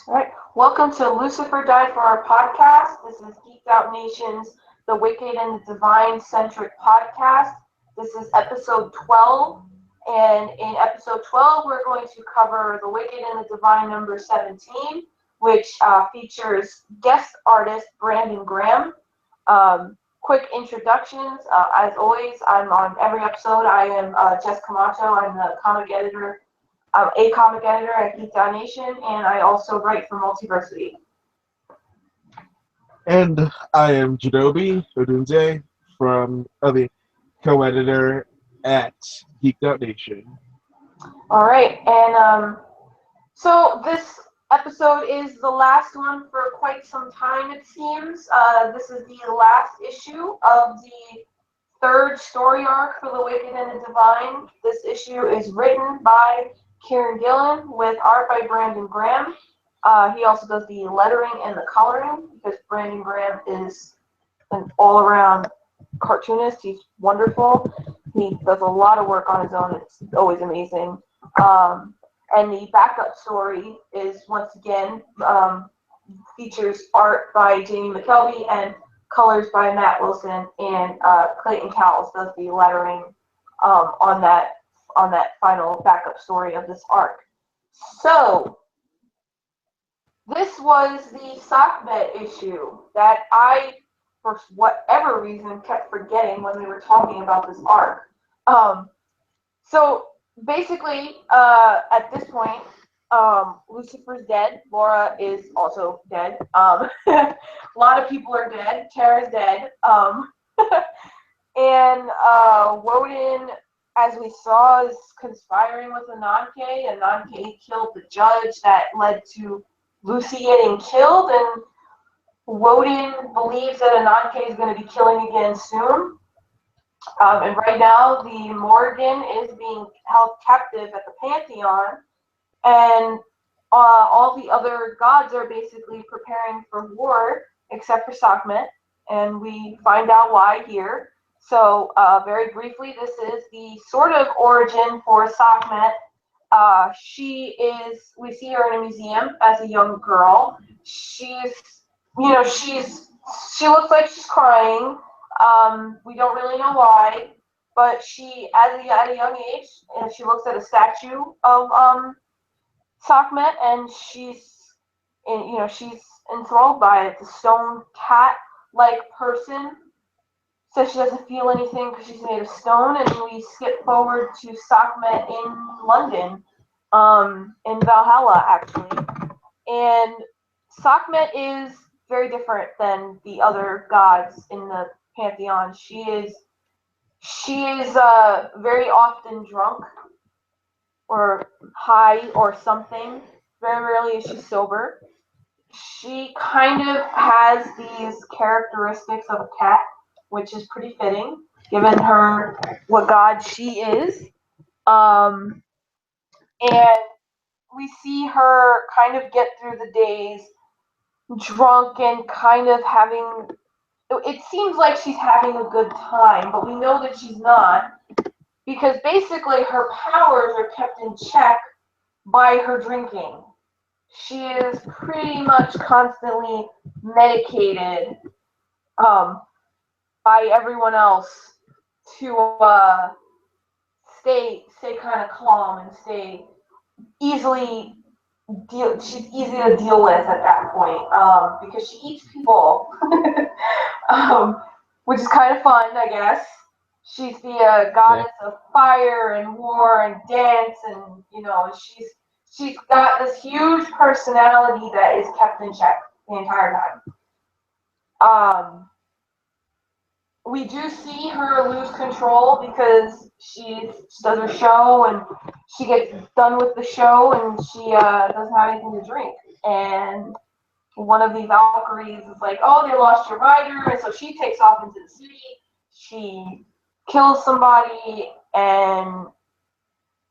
All right. Welcome to Lucifer Died for Our podcast. This is Geeked Out Nation's The Wicked and the Divine Centric podcast. This is episode 12. And in episode 12, we're going to cover The Wicked and the Divine number 17, which features guest artist Brandon Graham. Quick introductions. As always, I'm on every episode. I am Jess Camacho. I'm the comic editor. I'm a comic editor at Geeked Out Nation, and I also write for Multiversity. And I am Janobi Odunze from the co-editor at Geeked Out Nation. All right, and so this episode is the last one for quite some time, it seems. This is the last issue of the third story arc for The Wicked and the Divine. This issue is written by Kieran Gillen with art by Brandon Graham. He also does the lettering and the coloring because Brandon Graham is an all-around cartoonist. He's wonderful. He does a lot of work on his own. It's always amazing. And the backup story is, once again, features art by Jamie McKelvey and colors by Matt Wilson, and Clayton Cowles does the lettering on that final backup story of this arc. So, this was the Sockmet issue that I, for whatever reason, kept forgetting when we were talking about this arc. So, basically, at this point, Lucifer's dead. Laura is also dead. A lot of people are dead. Tara's dead. And Woden, as we saw, is conspiring with Ananke. Ananke killed the judge that led to Lucy getting killed, and Woden believes that Ananke is going to be killing again soon. And right now, the Morgan is being held captive at the Pantheon, and all the other gods are basically preparing for war, except for Sekhmet, and we find out why here. So, very briefly, this is the sort of origin for Sekhmet. We see her in a museum as a young girl. She looks like she's crying. We don't really know why, but she, at a young age, and she looks at a statue of Sekhmet, and she's enthralled by it. It's a stone cat-like person. Says she doesn't feel anything because she's made of stone, and we skip forward to Sekhmet in London, in Valhalla, actually. And Sekhmet is very different than the other gods in the Pantheon. She is very often drunk or high or something. Very rarely is she sober. She kind of has these characteristics of a cat, which is pretty fitting, given her what god she is. And we see her kind of get through the days drunk and kind of having, it seems like she's having a good time, but we know that she's not, because basically her powers are kept in check by her drinking. She is pretty much constantly medicated by everyone else to stay kind of calm and stay she's easy to deal with at that point, because she eats people, which is kind of fun, I guess. She's the goddess of fire and war and dance, and she's got this huge personality that is kept in check the entire time. We do see her lose control because she does her show, and she gets done with the show, and she doesn't have anything to drink. And one of the Valkyries is like, "Oh, they lost your rider," and so she takes off into the city. She kills somebody, and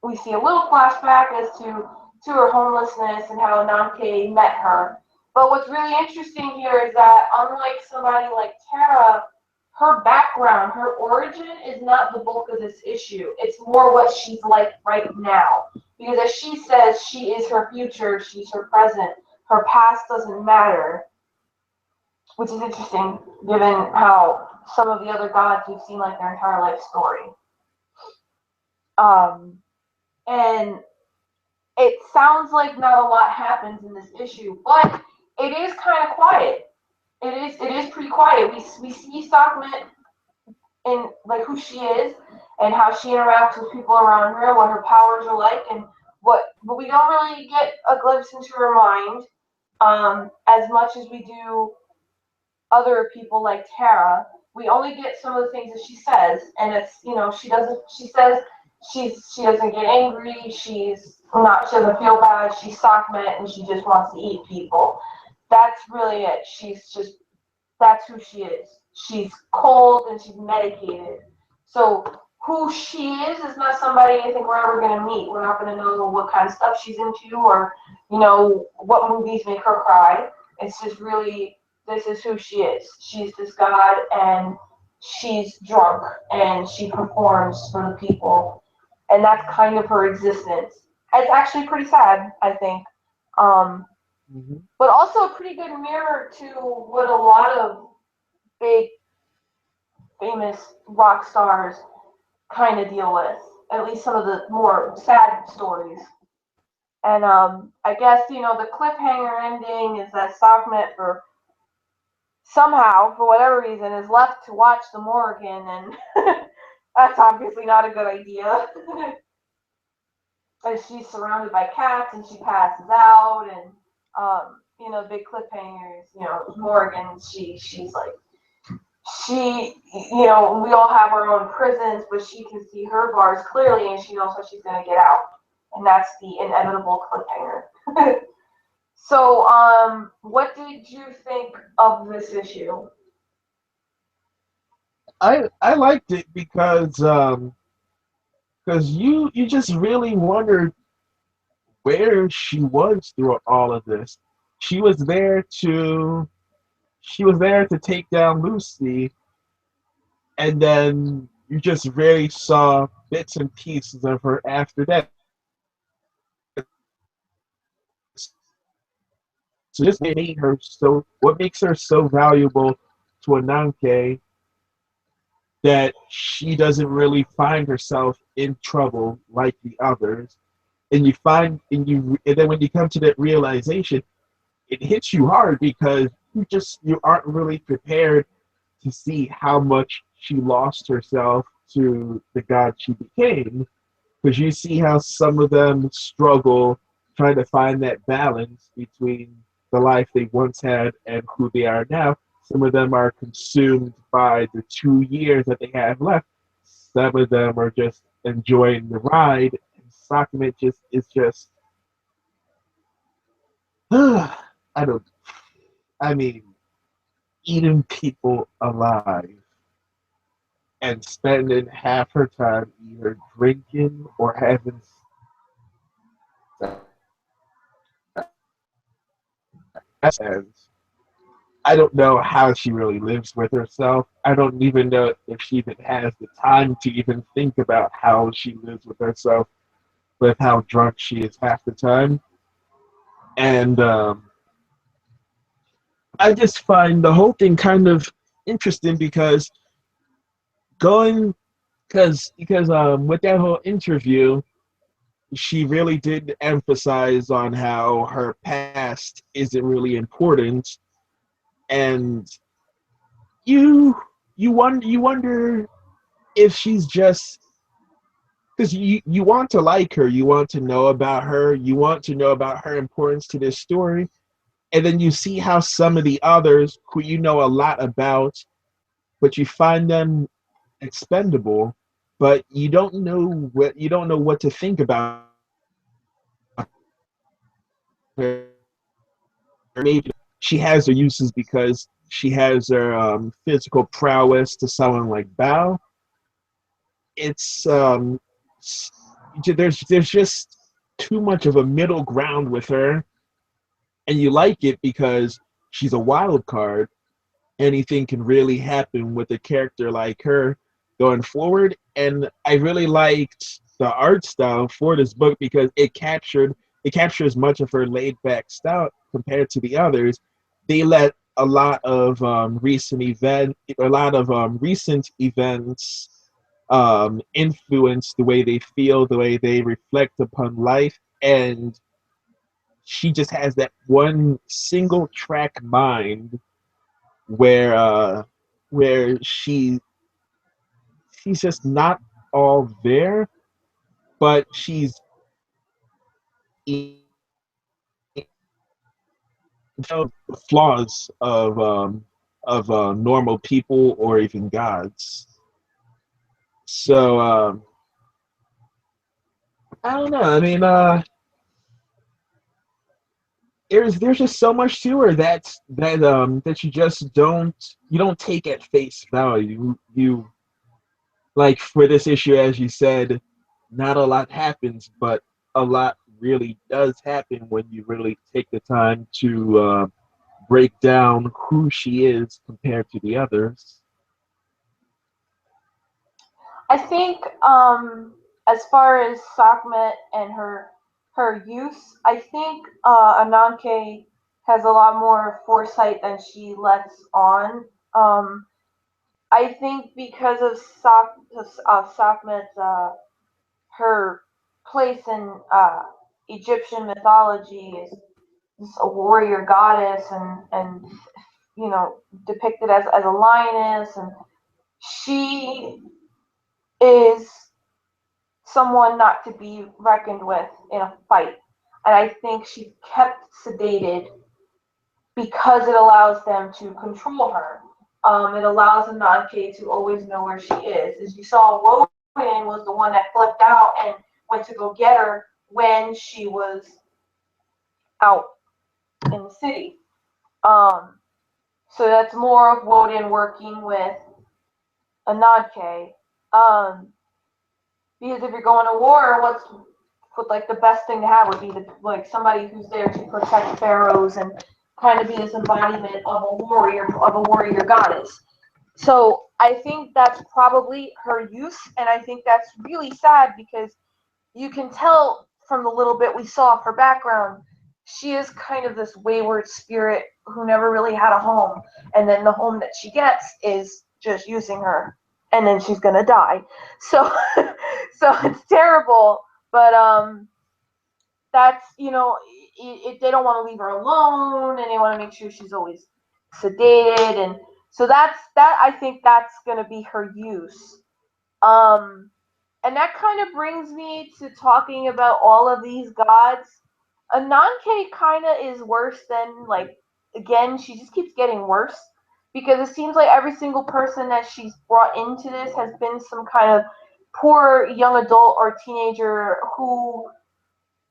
we see a little flashback as to her homelessness and how Ananke met her. But what's really interesting here is that, unlike somebody like Tara, her background, her origin is not the bulk of this issue. It's more what she's like right now. Because as she says, she is her future, she's her present. her past doesn't matter, which is interesting given how some of the other gods we've seen like their entire life story. Um, and it sounds like not a lot happens in this issue, but it is kind of quiet. It is pretty quiet. We see Sakmet in like who she is and how she interacts with people around her, what her powers are like, and but we don't really get a glimpse into her mind as much as we do other people like Tara. We only get some of the things that she says, and it's she doesn't. She says she doesn't get angry. She doesn't feel bad. She's Sakmet, and she just wants to eat people. That's really it. That's who she is. She's cold and she's medicated. So who she is not somebody I think we're ever going to meet. We're not going to know what kind of stuff she's into or, what movies make her cry. It's just really, this is who she is. She's this god and she's drunk and she performs for the people. And that's kind of her existence. It's actually pretty sad, I think. Um, Mm-hmm. but also a pretty good mirror to what a lot of big famous rock stars kind of deal with. At least some of the more sad stories. And I guess the cliffhanger ending is that Sakmet, for somehow, for whatever reason, is left to watch the Morrigan, and that's obviously not a good idea. And she's surrounded by cats, and she passes out, and big cliffhangers. Morrigan, she's like we all have our own prisons, but she can see her bars clearly and she knows how she's going to get out. And that's the inevitable cliffhanger. So, what did you think of this issue? I liked it because you just really wondered where she was through all of this. She was there to she was there to take down Lucy, and then you just really saw bits and pieces of her after that. So just made her so. What makes her so valuable to Ananke that she doesn't really find herself in trouble like the others, and then when you come to that realization, it hits you hard because you aren't really prepared to see how much she lost herself to the god she became, because you see how some of them struggle trying to find that balance between the life they once had and who they are now. Some of them are consumed by the 2 years that they have left. Some of them are just enjoying the ride. And Sakura just is just I don't I mean eating people alive and spending half her time either drinking or having sex. I don't know how she really lives with herself. I don't even know if she even has the time to even think about how she lives with herself, with how drunk she is half the time. And I just find the whole thing kind of interesting because going because with that whole interview, she really did emphasize on how her past isn't really important, and you wonder if she's just because you want to like her, you want to know about her, you want to know about her importance to this story, and then you see how some of the others who you know a lot about, but you find them expendable, but you don't know what to think about her. Maybe she has her uses because she has her physical prowess to someone like Bao. It's there's just too much of a middle ground with her, and you like it because she's a wild card. Anything can really happen with a character like her going forward. And I really liked the art style for this book because it captured it captures much of her laid back style compared to the others. They let a lot of recent events influence the way they feel, the way they reflect upon life, and she just has that one single track mind where she's just not all there, but she's the flaws of normal people or even gods. So I don't know. I mean, there's just so much to her that you don't take at face value. You like for this issue, as you said, not a lot happens, but a lot really does happen when you really take the time to break down who she is compared to the others. I think as far as Sakmet and her use, I think Ananke has a lot more foresight than she lets on. Um, I think because of Sakmet's her place in Egyptian mythology is a warrior goddess and depicted as a lioness, and she is someone not to be reckoned with in a fight. And I think she's kept sedated because it allows them to control her. It allows Ananke to always know where she is. As you saw, Woden was the one that flipped out and went to go get her when she was out in the city. Um, so that's more of Woden working with Ananke. Um, because if you're going to war, what like the best thing to have would be like somebody who's there to protect pharaohs and kind of be this embodiment of a warrior goddess. So I think that's probably her use, and I think that's really sad because you can tell from the little bit we saw of her background, she is kind of this wayward spirit who never really had a home, and then the home that she gets is just using her, and then she's gonna die. So, so it's terrible, but that's they don't want to leave her alone, and they want to make sure she's always sedated, and so I think that's gonna be her use. Um, and that kind of brings me to talking about all of these gods. Ananke kind of is worse than, like, again, she just keeps getting worse because it seems like every single person that she's brought into this has been some kind of poor young adult or teenager who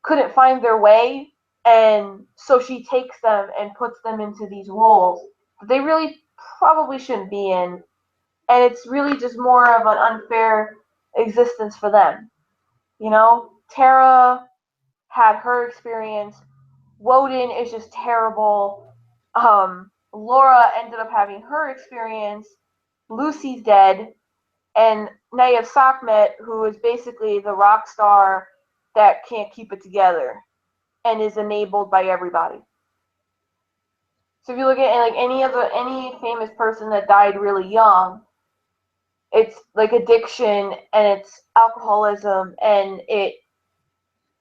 couldn't find their way. And so she takes them and puts them into these roles that they really probably shouldn't be in. And it's really just more of an unfair existence for them. Tara had her experience. Woden is just terrible. Laura ended up having her experience. Lucy's dead. And now you have Sakmet, who is basically the rock star that can't keep it together and is enabled by everybody. So if you look at like any famous person that died really young, it's like addiction and it's alcoholism and it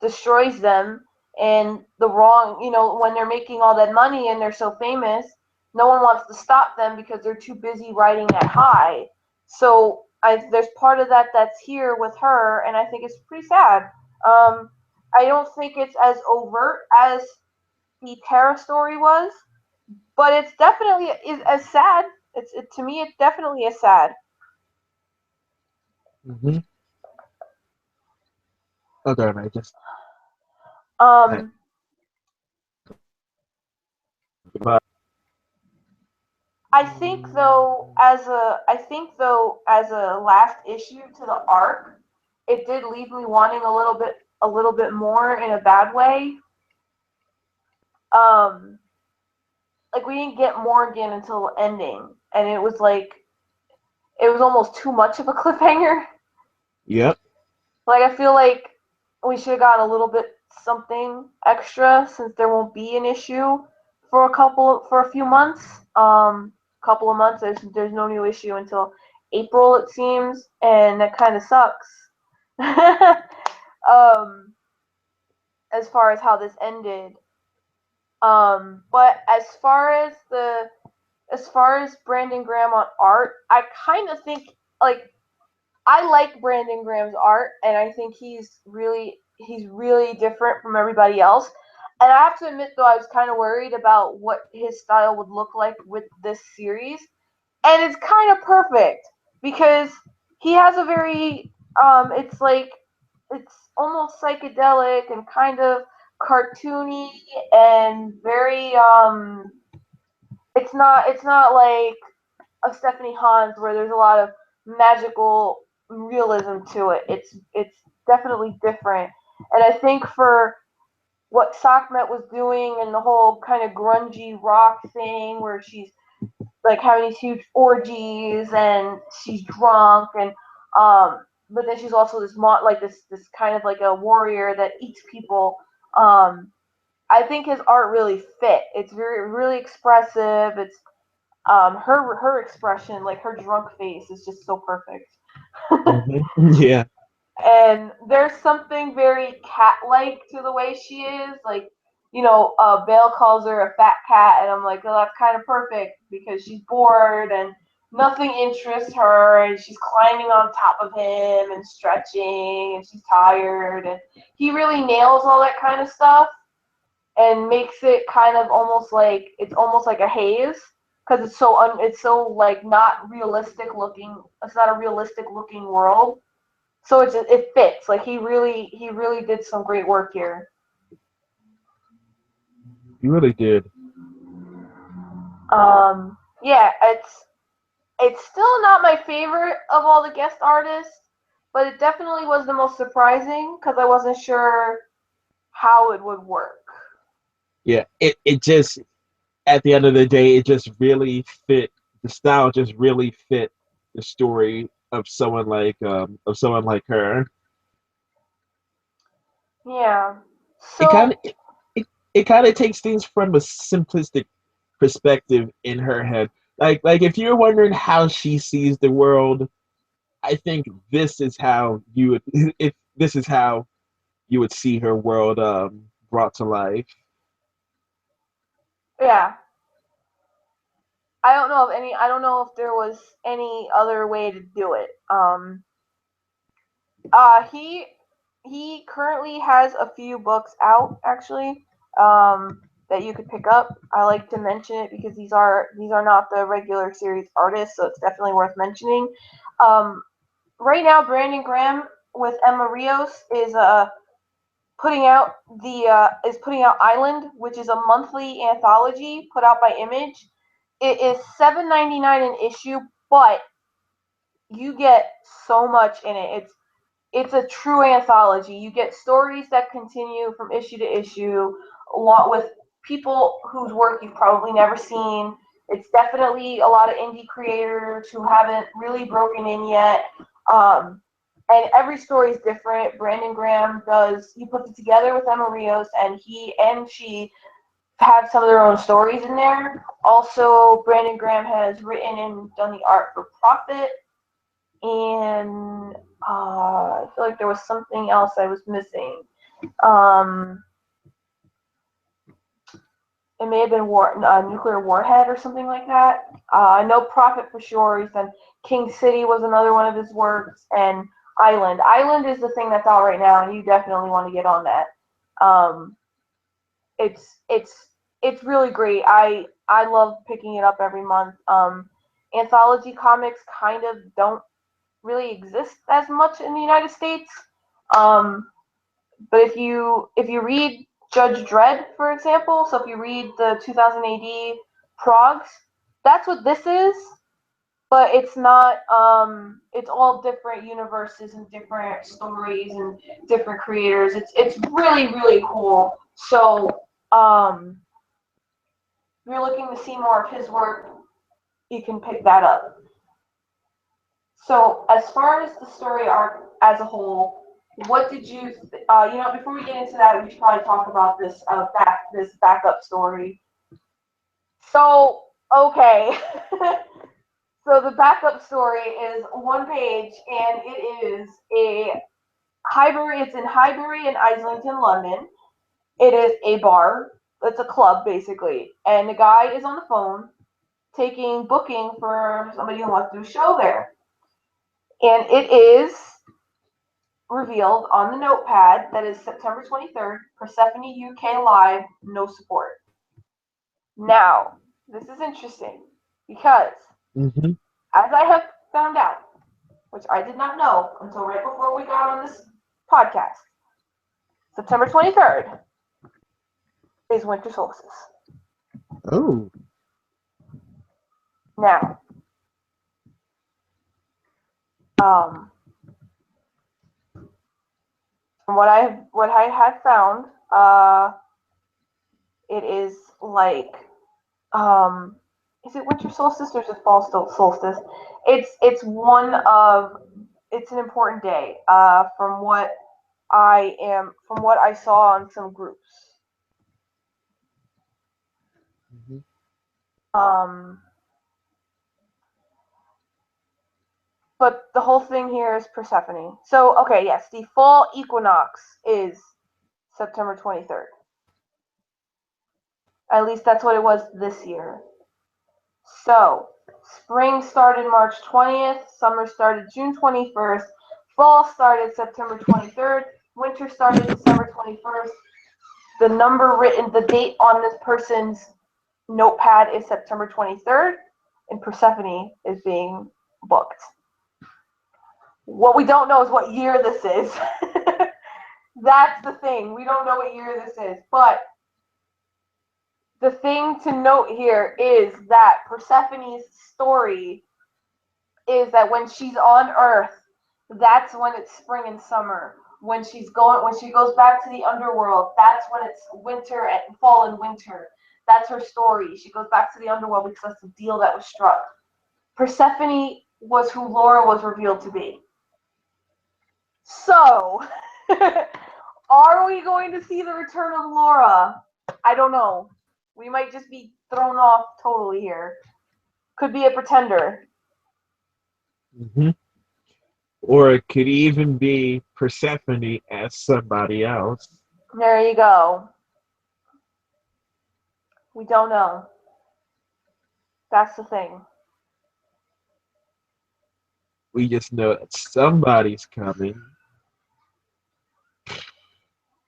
destroys them, and the wrong, when they're making all that money and they're so famous, no one wants to stop them because they're too busy riding that high. So there's part of that that's here with her, and I think it's pretty sad. I don't think it's as overt as the Tara story was, but it's definitely is as sad. To me, it definitely is sad. Mm-hmm. Okay, I just I, Um, but I think though, as a last issue to the arc, it did leave me wanting a little bit more in a bad way. Um, like we didn't get Morgan until the ending, and it was almost too much of a cliffhanger. yep. Like I feel like we should have gotten a little bit something extra since there won't be an issue for a few months. Couple of months. There's no new issue until April, it seems, and that kind of sucks. um, as far as how this ended. But as far as Brandon Graham on art, I kind of think like I like Brandon Graham's art, and I think he's really different from everybody else. And I have to admit, though, I was kind of worried about what his style would look like with this series, and it's kind of perfect because he has a very it's like it's almost psychedelic and kind of cartoony and very it's not like a Stephanie Hans where there's a lot of magical realism to it. It's definitely different. And I think for what Sakmet was doing and the whole kind of grungy rock thing where she's like having these huge orgies and she's drunk and but then she's also this kind of like a warrior that eats people. I think his art really fit. It's very really expressive. It's her expression, like her drunk face, is just so perfect. Hmm. Yeah. And there's something very cat-like to the way she is. Like, Bale calls her a fat cat, and I'm like, oh, that's kind of perfect because she's bored and nothing interests her, and she's climbing on top of him and stretching, and she's tired, and he really nails all that kind of stuff and makes it kind of almost like a haze because it's so like not realistic looking. It's not a realistic looking world, so it fits. Like he really did some great work here. You really did. Yeah, it's still not my favorite of all the guest artists, but it definitely was the most surprising because I wasn't sure how it would work. Yeah. It just at the end of the day, it just really fit the style. Just really fit the story of someone like her. Yeah. It kind of So it kind of takes things from a simplistic perspective in her head. Like if you're wondering how she sees the world, I think this is how you would if this is how you would see her world brought to life. yeah, I don't know if there was any other way to do it. He currently has a few books out actually, that you could pick up. I like to mention it because these are not the regular series artists, so it's definitely worth mentioning. Um, right now, Brandon Graham with Emma Rios is putting out Island, which is a monthly anthology put out by Image. It is $7.99 an issue, but you get so much in it. It's a true anthology. You get stories that continue from issue to issue, a lot with people whose work you've probably never seen. It's definitely a lot of indie creators who haven't really broken in yet. Um, and every story is different. Brandon Graham he puts it together with Emma Rios, and he and she have some of their own stories in there. Also, Brandon Graham has written and done the art for Profit, and I feel like there was something else I was missing. Um, it may have been Nuclear Warhead or something like that. I know Prophet for sure. He's done King City was another one of his works, and Island. Island is the thing that's out right now, and you definitely want to get on that. Um, it's it's it's really great. I love picking it up every month. Anthology comics kind of don't really exist as much in the United States. Um, but if you read Judge Dredd, for example, so if you read the 2000 AD Progs, that's what this is. But it's not. It's all different universes and different stories and different creators. It's really really cool. So if you're looking to see more of his work, you can pick that up. So as far as the story arc as a whole, What did you, before we get into that, we should probably talk about this backup story. So, okay. So the backup story is one page, and it is a Highbury. It's in Highbury in Islington, London. It is a bar. It's a club basically, and the guy is on the phone taking booking for somebody who wants to do a show there. And it is revealed on the notepad that is September 23rd, Persephone UK Live, no support. Now, this is interesting because, Mm-hmm. as I have found out, which I did not know until right before we got on this podcast, September 23rd is winter solstice. Oh. Now, um, from what I had found, it is like, um, is it winter solstice or is it fall solstice? It's an important day. From what I saw on some groups. Mm-hmm. Um, but the whole thing here is Persephone. So okay, yes, the fall equinox is September 23rd. At least that's what it was this year. So, spring started March 20th, summer started June 21st, fall started September 23rd, winter started December 21st. The date on this person's notepad is September 23rd, and Persephone is being booked. What we don't know is what year this is. That's the thing. We don't know what year this is. But the thing to note here is that Persephone's story is that when she's on Earth, that's when it's spring and summer. When she goes back to the underworld, that's when it's winter and fall and winter. That's her story. She goes back to the underworld because that's the deal that was struck. Persephone was who Laura was revealed to be. So, are we going to see the return of Laura? I don't know. We might just be thrown off totally here. Could be a pretender. Mm-hmm. Or it could even be Persephone as somebody else. There you go. We don't know. That's the thing. We just know that somebody's coming.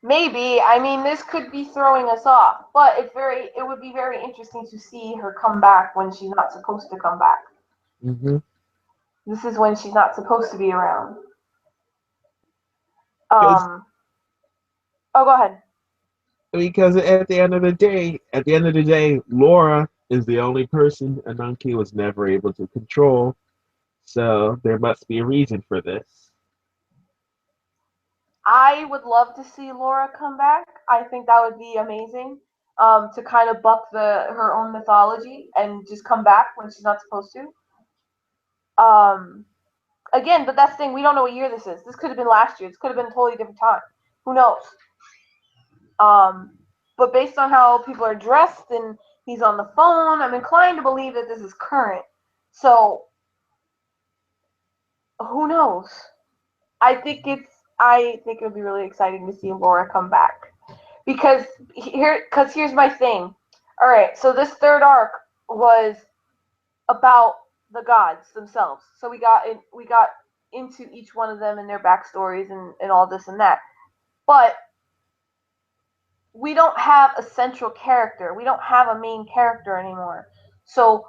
Maybe. I mean, this could be throwing us off, but it would be very interesting to see her come back when she's not supposed to come back. Mm-hmm. This is when she's not supposed to be around. Because Oh, go ahead. at the end of the day, Laura is the only person Ananke was never able to control. So there must be a reason for this. I would love to see Laura come back. I think that would be amazing. To kind of buck her own mythology and just come back when she's not supposed to. Again, but that's the thing. We don't know what year this is. This could have been last year. This could have been a totally different time. Who knows? Um, but based on how people are dressed and he's on the phone, I'm inclined to believe that this is current. So who knows? I think it would be really exciting to see Laura come back because here's my thing. All right, so this third arc was about the gods themselves. So we got into each one of them and their backstories and all this and that. But we don't have a central character. We don't have a main character anymore. So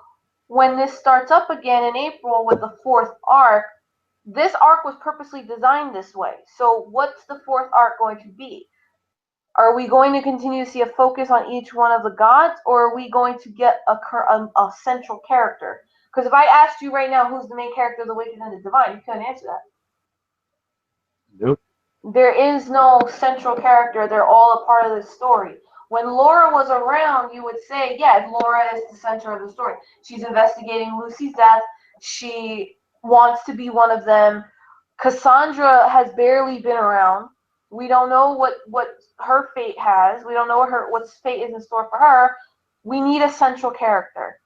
when this starts up again in April with the fourth arc, this arc was purposely designed this way. So what's the fourth arc going to be? Are we going to continue to see a focus on each one of the gods, or are we going to get a central character? Because if I asked you right now who's the main character of the Wicked and the Divine, you couldn't answer that. Nope. There is no central character. They're all a part of the story. When Laura was around, you would say, yeah, Laura is the center of the story. She's investigating Lucy's death. She wants to be one of them. Cassandra has barely been around. We don't know what her fate has. We don't know what fate is in store for her. We need a central character.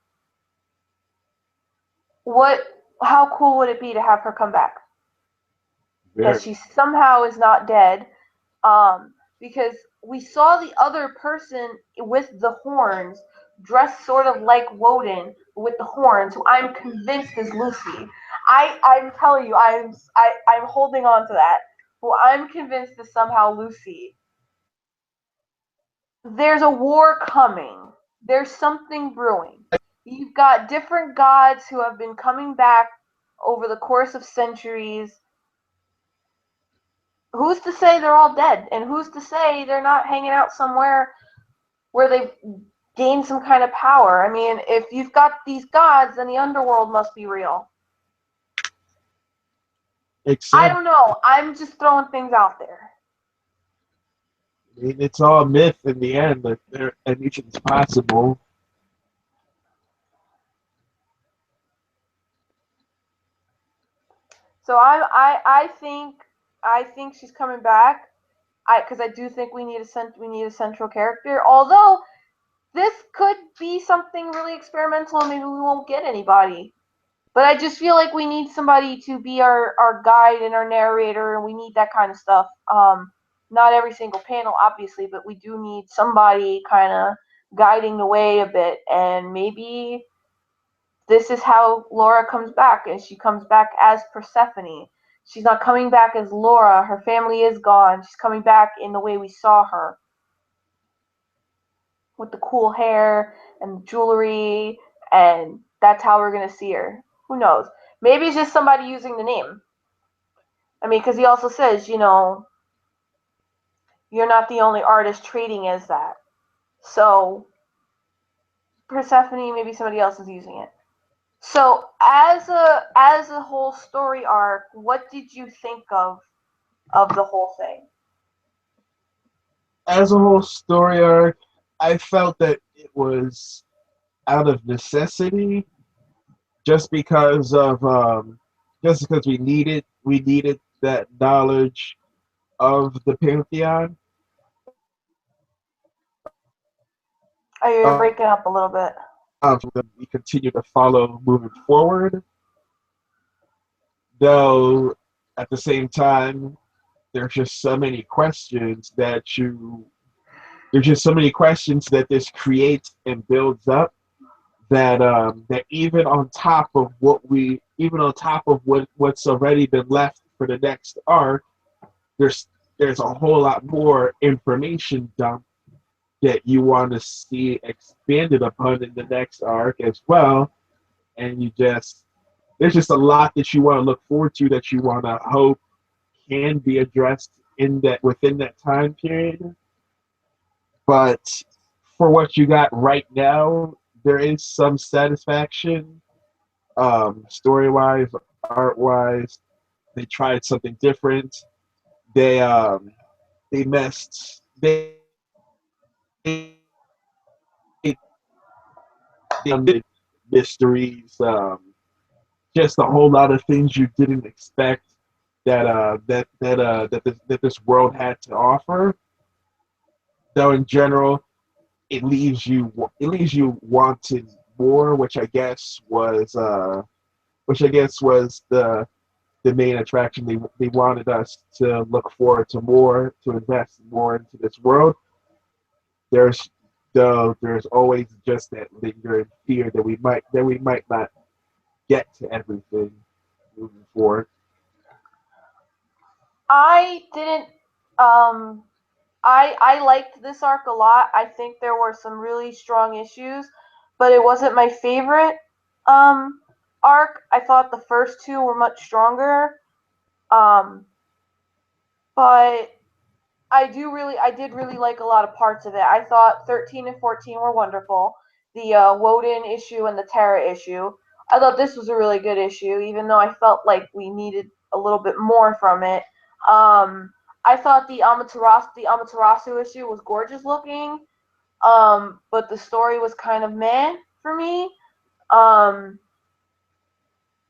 What? How cool would it be to have her come back? That Very. she somehow is not dead. Because we saw the other person with the horns dressed sort of like Woden with the horns, who I'm convinced is Lucy. I'm telling you, I'm holding on to that. Who I'm convinced is somehow Lucy. There's a war coming. There's something brewing. You've got different gods who have been coming back over the course of centuries. Who's to say they're all dead? And who's to say they're not hanging out somewhere where they've gained some kind of power? I mean, if you've got these gods, then the underworld must be real. I Except, don't know. I'm just throwing things out there. I mean, it's all myth in the end. That anything's possible. So I think she's coming back. Because I do think we need a central character. Although this could be something really experimental, and maybe we won't get anybody. But I just feel like we need somebody to be our guide and our narrator, and we need that kind of stuff. Not every single panel, obviously, but we do need somebody kind of guiding the way a bit. And maybe this is how Laura comes back, and she comes back as Persephone. She's not coming back as Laura. Her family is gone. She's coming back in the way we saw her, with the cool hair and jewelry, and that's how we're gonna see her. Who knows? Maybe it's just somebody using the name. I mean, because he also says, you're not the only artist trading as that. So Persephone, maybe somebody else is using it. So as a whole story arc, what did you think of the whole thing? As a whole story arc, I felt that it was out of necessity, just because of just because we needed that knowledge of the pantheon. Oh, you're breaking up a little bit. We continue to follow moving forward, though at the same time there's just so many questions that you there's just so many questions that this creates and builds up, that even on top of what's already been left for the next arc, there's there's a whole lot more information dump that you want to see expanded upon in the next arc as well. And there's just a lot that you want to look forward to, that you want to hope can be addressed in that within that time period. But for what you got right now, there is some satisfaction, story wise, art wise. They tried something different. They um, they messed. They mysteries. Just a whole lot of things you didn't expect that this world had to offer. Though in general, it leaves you wanting more, which I guess was the main attraction. They wanted us to look forward to more, to invest more into this world. There's there's always just that lingering fear that we might not get to everything moving forward. I didn't. Um, I liked this arc a lot. I think there were some really strong issues, but it wasn't my favorite um arc. I thought the first two were much stronger. Um, but I did really like a lot of parts of it. I thought 13 and 14 were wonderful. The Woden issue and the Terra issue. I thought this was a really good issue, even though I felt like we needed a little bit more from it. I thought the Amaterasu issue was gorgeous looking, but the story was kind of meh for me. Um,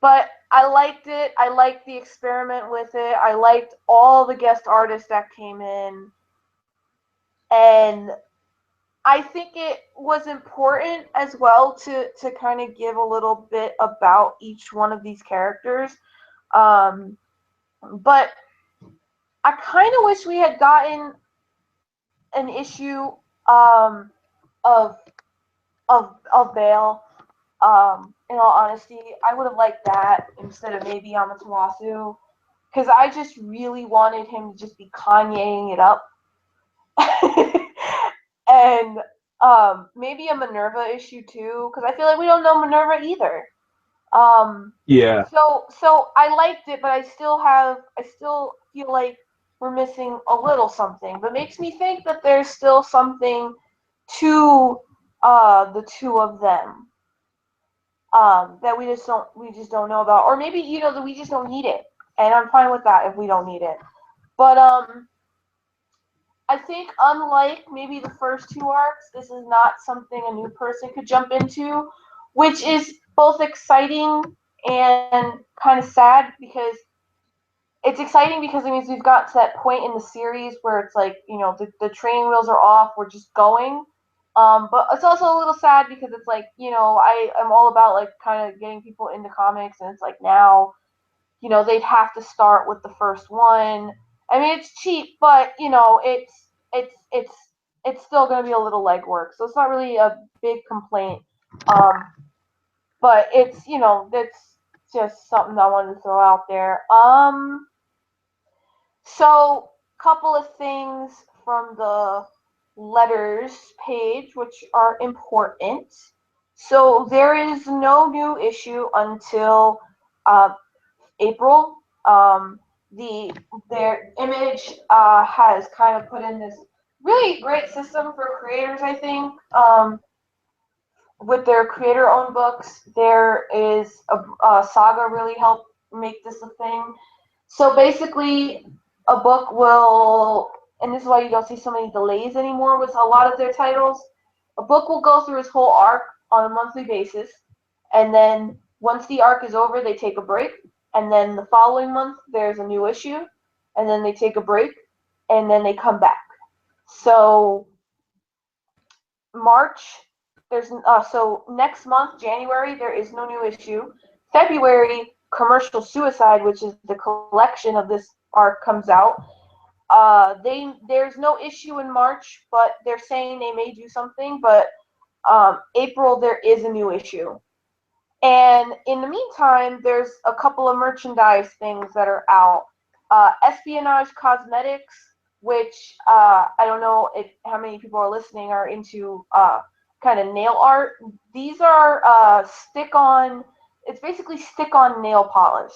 but I liked it. I liked the experiment with it. I liked all the guest artists that came in. And I think it was important as well to kind of give a little bit about each one of these characters. Um, but I kind of wish we had gotten an issue um, of of Bale. In all honesty, I would have liked that instead of maybe Amaterasu, because I just really wanted him to just be Kanyeing it up, and maybe a Minerva issue too, because I feel like we don't know Minerva either. Um, Yeah, so I liked it, but I still feel like we're missing a little something. But makes me think that there's still something to the two of them that we just don't know about, or maybe that we just don't need it, and I'm fine with that if we don't need it. But I think unlike maybe the first two arcs, this is not something a new person could jump into, which is both exciting and kind of sad because it's exciting because it means we've got to that point in the series where it's like, the training wheels are off, we're just going. But it's also a little sad because it's like, I am all about like kind of getting people into comics, and it's like now, they'd have to start with the first one. I mean, it's cheap, but it's still going to be a little legwork, so it's not really a big complaint. Um, but that's just something I wanted to throw out there. So, couple of things from the letters page, which are important. So there is no new issue until uh, April. The their image has kind of put in this really great system for creators. I think with their creator-owned books, there is a Saga really helped make this a thing. So basically, a book will, and this is why you don't see so many delays anymore with a lot of their titles. A book will go through its whole arc on a monthly basis, and then once the arc is over, they take a break, and then the following month there's a new issue, and then they take a break, and then they come back. So March, so next month, January, there is no new issue. February, Commercial Suicide, which is the collection of this arc, comes out. There's no issue in March, but they're saying they may do something. But April, there is a new issue. And in the meantime, there's a couple of merchandise things that are out. Espionage Cosmetics, which I don't know if how many people are listening are into kind of nail art. These are stick-on. It's basically stick-on nail polish.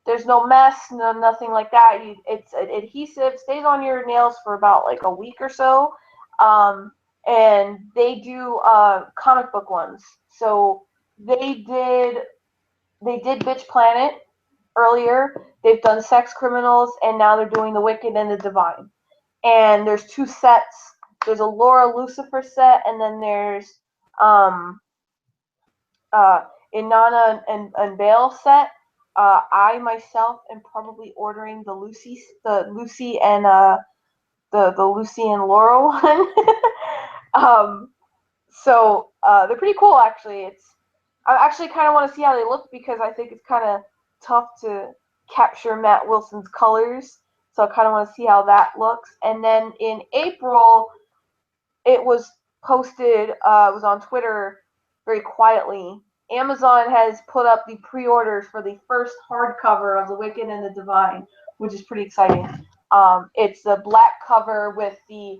There's no mess, nothing like that. It's adhesive, stays on your nails for about like a week or so. Um, and they do comic book ones. So they did they did Bitch Planet earlier. They've done Sex Criminals, and now they're doing The Wicked and the Divine. And there's two sets. There's a Laura Lucifer set, and then there's um, uh, Inanna and Bale set. I myself am probably ordering the Lucy and the Lucy and Laura one. um, so they're pretty cool, actually. I actually kind of want to see how they look because I think it's kind of tough to capture Matt Wilson's colors. So I kind of want to see how that looks. And then in April, it was posted, it was on Twitter very quietly. Amazon has put up the pre-orders for the first hardcover of The Wicked and the Divine, which is pretty exciting. It's the black cover with the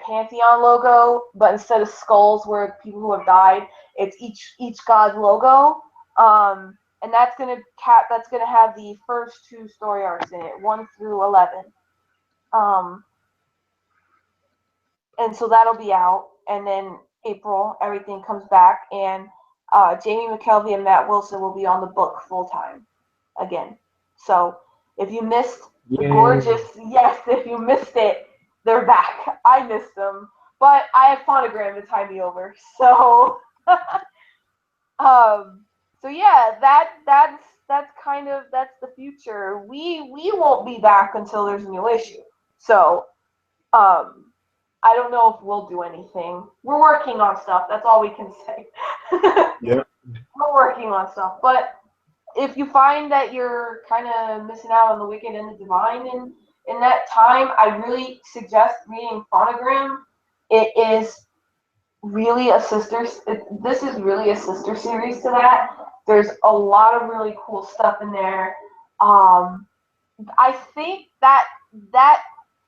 Pantheon logo, but instead of skulls where people who have died, it's each god logo. And that's gonna have the first two story arcs in it, 1 through 11. Um, and so that'll be out. And then April, everything comes back, and Jamie McKelvey and Matt Wilson will be on the book full time again. So if you missed the yeah. gorgeous, yes, if you missed it, they're back. I missed them, but I have Phonogram to tie me over. So, um, So yeah, that's kind of that's the future. We won't be back until there's a new issue. So um, I don't know if we'll do anything. We're working on stuff. That's all we can say. Yep. We're working on stuff. But if you find that you're kind of missing out on the wicked and the divine in that time, I really suggest reading Phonogram. It is really a sister. This is really a sister series to that. There's a lot of really cool stuff in there. Um, I think that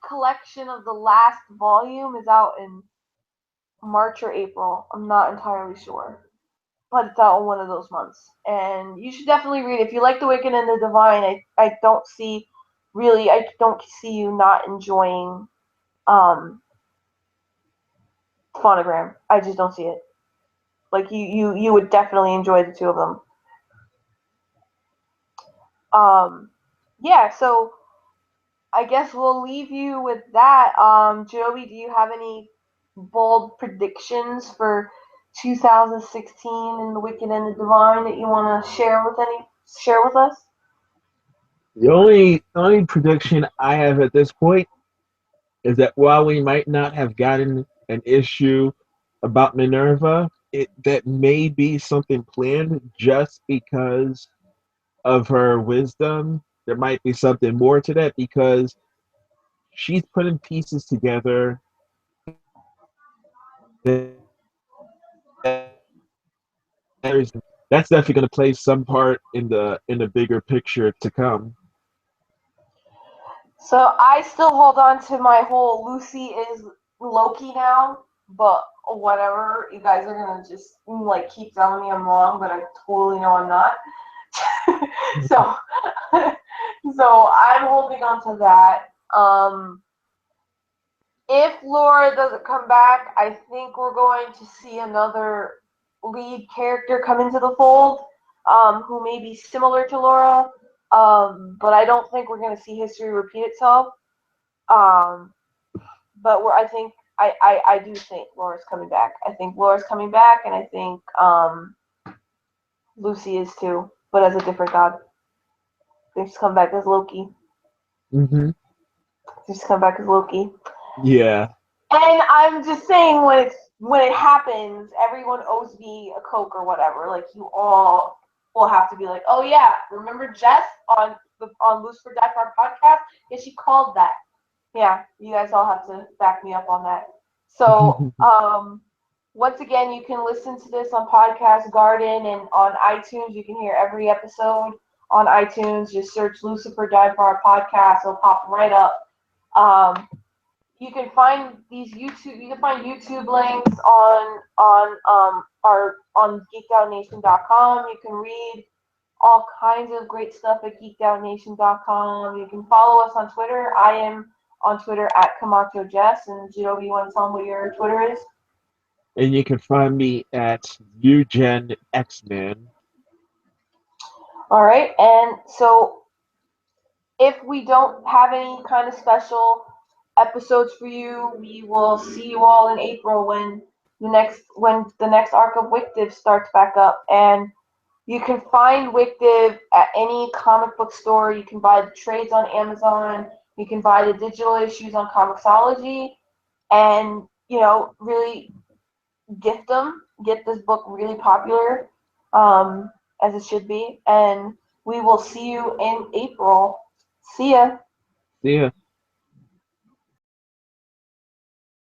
collection of the last volume is out in March or April. I'm not entirely sure, but it's out in one of those months. And you should definitely read it. If you like The Wicked and the Divine, I don't see you not enjoying um, Phonogram. I just don't see it. Like you would definitely enjoy the two of them. Yeah, so I guess we'll leave you with that. Joey, do you have any bold predictions for 2016 in The Wicked and the Divine that you want to share with us? The only prediction I have at this point is that while we might not have gotten an issue about Minerva, that may be something planned just because of her wisdom. There might be something more to that because she's putting pieces together that that's definitely going to play some part in the bigger picture to come. So I still hold on to my whole Lucy is Loki now, but whatever. You guys are gonna just like keep telling me I'm wrong, but I totally know I'm not. so so I'm holding on to that. If Laura doesn't come back, I think we're going to see another lead character come into the fold, who may be similar to Laura, but I don't think we're going to see history repeat itself. Um, but I think I do think Laura's coming back. I think Laura's coming back, and I think Lucy is too, but as a different god. They just come back as Loki. Hmm. They just come back as Loki. Yeah. And I'm just saying, when it happens, everyone owes me a Coke or whatever. Like you all will have to be like, oh yeah, remember Jess on Lucifer Die for Our podcast? Yeah, she called that. Yeah, you guys all have to back me up on that. So, once again, you can listen to this on Podcast Garden and on iTunes. You can hear every episode on iTunes. Just search Lucifer Die for Our podcast. It'll pop right up. Um, you can find these YouTube. You can find YouTube links on geekoutnation.com. You can read all kinds of great stuff at geekoutnation.com. You can follow us on Twitter. I am on Twitter at Camacho Jess. And Joe, you want to tell them what your Twitter is? And you can find me at Eugen X-Men. All right. And so if we don't have any kind of special episodes for you, we will see you all in April when the next arc of Wictive starts back up. And you can find Wictive at any comic book store. You can buy the trades on Amazon. You can buy the digital issues on Comixology, and really gift them. Get this book really popular, as it should be. And we will see you in April. See ya. See ya.